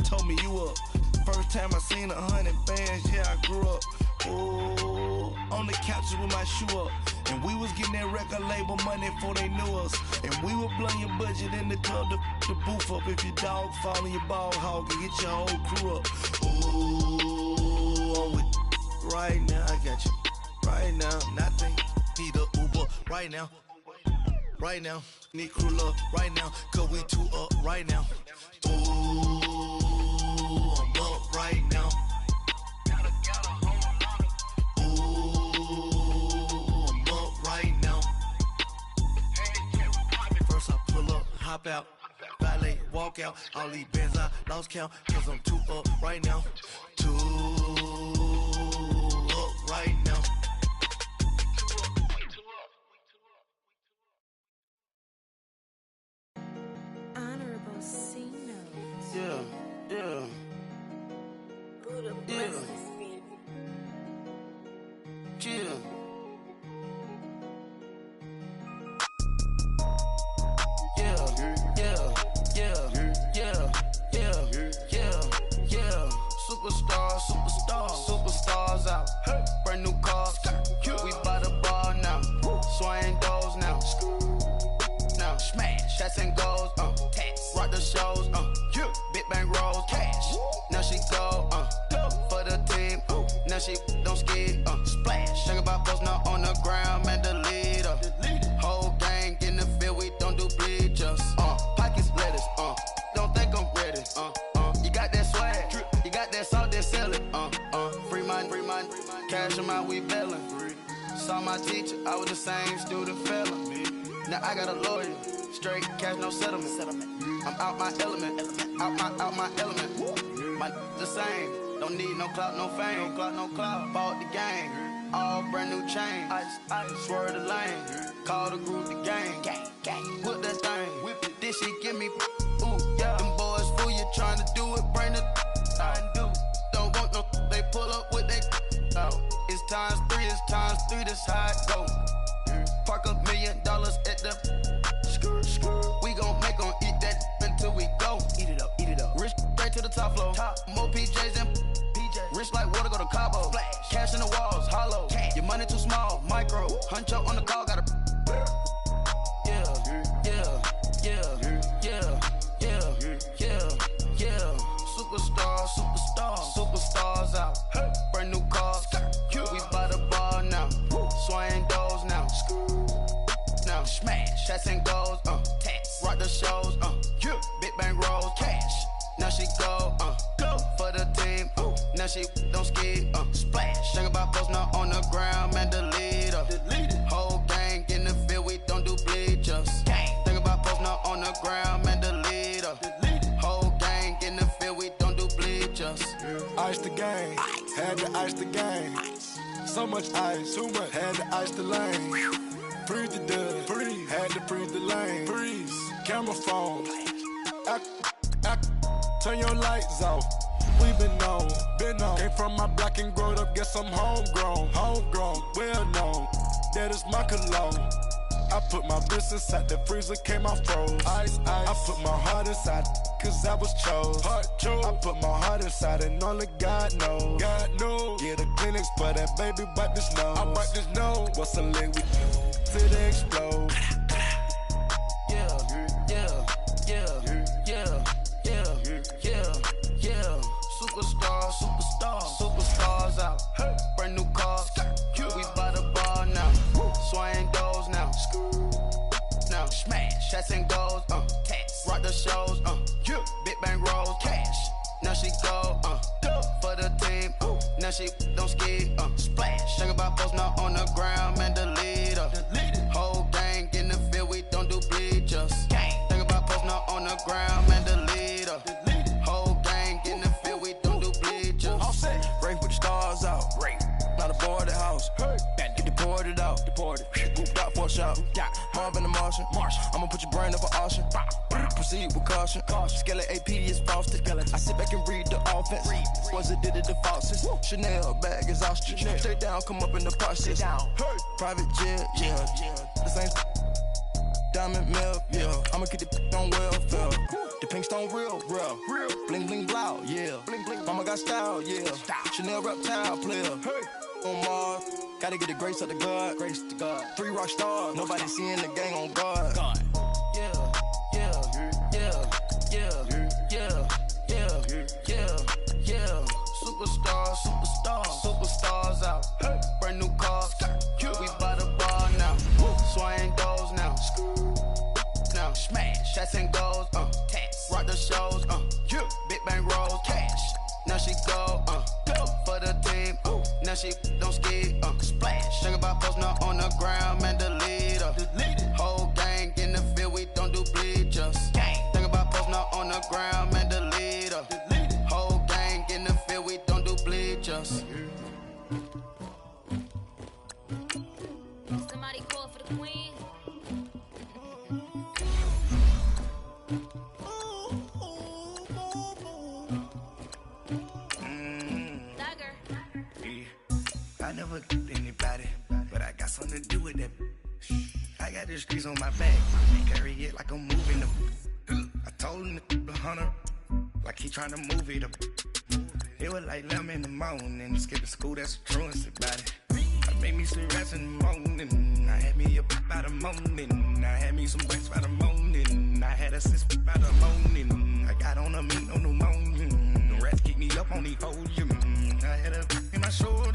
Told me you up. First time I seen 100 bands, yeah, I grew up. Ooh, on the couches with my shoe up. And we was getting that record label money before they knew us. And we were blowing your budget in the club to boof up. If your dog fall in your ball hog and get your whole crew up. Ooh, on with right now, I got you. Right now, nothing. Need a Uber right now. Right now, need crew love right now. Cause we 2 up right now. Ooh, I'm up right now. Hop out, valet, walk out. All these bands I lost count, cause I'm 2 up right now. 2 up right now. Honorable C notes. Yeah. Buddha blesses me. Yeah. Superstars out. Brand new cars. We by the bar now. Swaying doors now. Now smash. Shots and goals. Rock the shows. Big bang rolls. Cash. Now she go. For the team. Now she don't skid. Splash. Think about post now on the ground. Man, the leader. Whole gang in the field. We don't do bleachers. Pockets lettuce. Don't think I'm ready. You got that swag. You got that salt that sell it. Free mind. Cash them out, we bailin'. Saw my teacher, I was the same student felon. Now I got a lawyer, straight cash, no settlement. I'm out my element, out my element. My the same, don't need no clout, no fame. No clout. Bought the game, all brand new chain. I swerve the lane, call the group the gang. Whip that thing, whip it. This shit give me, ooh yeah. Them boys fool you trying to do it, bring the don't want no, they pull up with they It's times 3, this how it go. Park $1 million at the we gon' make 'em eat that until we go. Eat it up. Rich straight to the top floor. More PJs and PJs. Rich like water, go to Cabo. Flash. Cash in the walls, hollow. Cash. Your money too small, micro. Hunch up on the call, gotta Superstars out. Brand new cars. We by the bar now. Swaying doors now. Now smash. Shots and goals. Rock the shows. Big bang rolls. Cash. Now she go. For the team. Now she don't skid. Splash. Think about post now on the ground. Man, the leader. Whole gang in the field. We don't do bleachers. Think about post now on the ground. Man, the leader. Whole gang in the field. We don't do bleachers. Ice the game, had to ice the game. So much ice, too much, had to ice the lane. Freeze the dud, freeze, had to freeze the lane. Freeze, camera phone. Turn your lights off. We been on. Came from my block and growed up, guess I'm homegrown, well known. That is my cologne. I put my wrist inside the freezer, came out froze. Ice. I put my heart inside, cause I was chose. I put my heart inside and only God knows. Yeah, the clinics for that baby, wipe this nose. I wipe this nose. What's a lick we till they explode? Superstars out. Brand new cars. We by the bar now. Swaying doors now. Now smash. Shots and goals. Rock the shows. Big bang rolls. Cash. Now she go. For the team. Now she don't skid. Splash. Think about post now on the ground. Man, the leader. Whole gang in the field. We don't do bleachers. Think about post now on the ground. Man, the leader. Whole gang in the field. We don't do bleachers. Race with the stars out. Not a boarded house. Get deported out. Booped out for a shot. Marvin the Martian. I'ma put your brain up for auction. Proceed with caution. Skeleton AP is frosted. I sit back and read the offense. Was it did it the faucets? Chanel bag is ostrich. Stay down, come up in the process. private jet, yeah. This ain't diamond milk, yeah. I'ma keep the on welfare. The pink stone real, bling bling blow, yeah. Mama got style, yeah. Chanel reptile player. On Mars, gotta get the grace of the God. 3 rock stars, nobody seeing the gang on guard. Yeah. Superstars out. Brand new cars. We by the bar now. Swaying goes now. Now smash. That's and goes. Rock the shows. Big bang rolls. Cash. Now she go. For the team. Now she don't ski. Splash. Think about posting up on the ground, man. The leader. Whole gang in the field. We don't do bleachers. Think about posting up on the ground, man. The leader. Whole gang in the field. We don't do bleachers. Somebody call for the queen. I never did anybody, but I got something to do with that. I got the streets on my back, carry it like I'm moving them. I told him the hunter, like he trying to move it up. It was like 11 in the morning, skipping school, that's a truancy about it. I made me some rest in the morning, I had me a pop by the morning, I had me some breaks by the morning, I had a sis by the morning, I got on a meat, no pneumonia, the rats keep me up on the ocean, I had a in my shoulder.